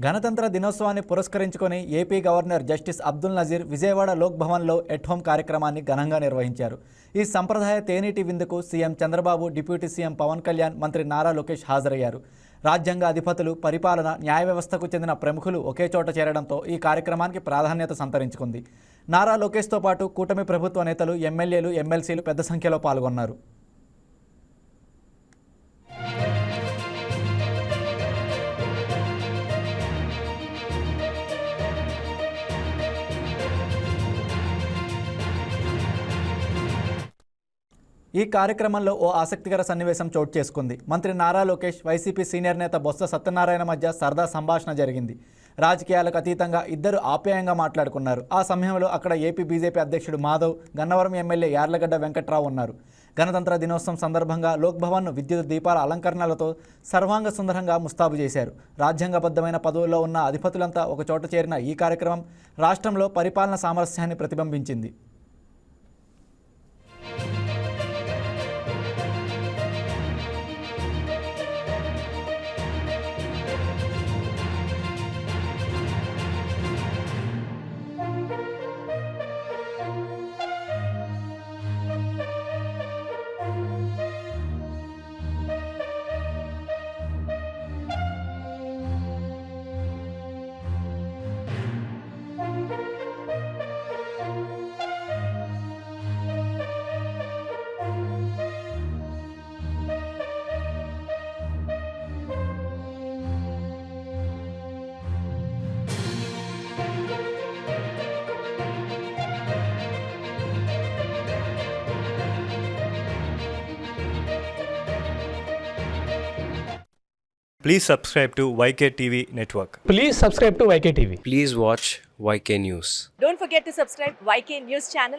గణతంత్ర దినోత్సవాన్ని పురస్కరించుకొని AP governor justice Abdul Nazeer Vijayawada లోక్ భవన్లో ఎట్ హోమ్ కార్యక్రమాన్ని ఘనంగా నిర్వహించారు. ఈ సంప్రదాయ తేనీటి విందుకు CM Chandrababu, deputy CM Pawan Kalyan, మంత్రి నారా లోకేష్ హాజరయ్యారు. రాజ్యాంగ అధిపతులు, పరిపాలన, న్యాయ వ్యవస్థకు చెందిన ప్రముఖులు ఒకే చోట చేరడంతో ఈ కార్యక్రమానికి ప్రాధాన్యత సంతరించుకుంది. నారా లోకేష్తో పాటు కూటమి ప్రభుత్వ నేతలు, ఎమ్మెల్యేలు, ఎమ్మెల్సీలు పెద్ద సంఖ్యలో పాల్గొన్నారు. ఈ కార్యక్రమంలో ఓ ఆసక్తికర సన్నివేశం చోటు చేసుకుంది. మంత్రి నారా లోకేష్, వైసీపీ సీనియర్ నేత బొత్స సత్యనారాయణ మధ్య సరదా సంభాషణ జరిగింది. రాజకీయాలకు అతీతంగా ఇద్దరు ఆప్యాయంగా మాట్లాడుకున్నారు. ఆ సమయంలో అక్కడ ఏపీ బీజేపీ అధ్యక్షుడు మాధవ్, గన్నవరం ఎమ్మెల్యే యార్లగడ్డ వెంకట్రావు ఉన్నారు. గణతంత్ర దినోత్సవం సందర్భంగా లోక్ భవన్ను విద్యుత్ దీపాల అలంకరణలతో సర్వాంగ సుందరంగా ముస్తాబు చేశారు. రాజ్యాంగబద్ధమైన పదవుల్లో ఉన్న అధిపతులంతా ఒకచోట చేరిన ఈ కార్యక్రమం రాష్ట్రంలో పరిపాలన సామరస్యాన్ని ప్రతిబింబించింది. Please subscribe to YK TV Network. Please subscribe to YK TV. Please watch YK News. Don't forget to subscribe YK News channel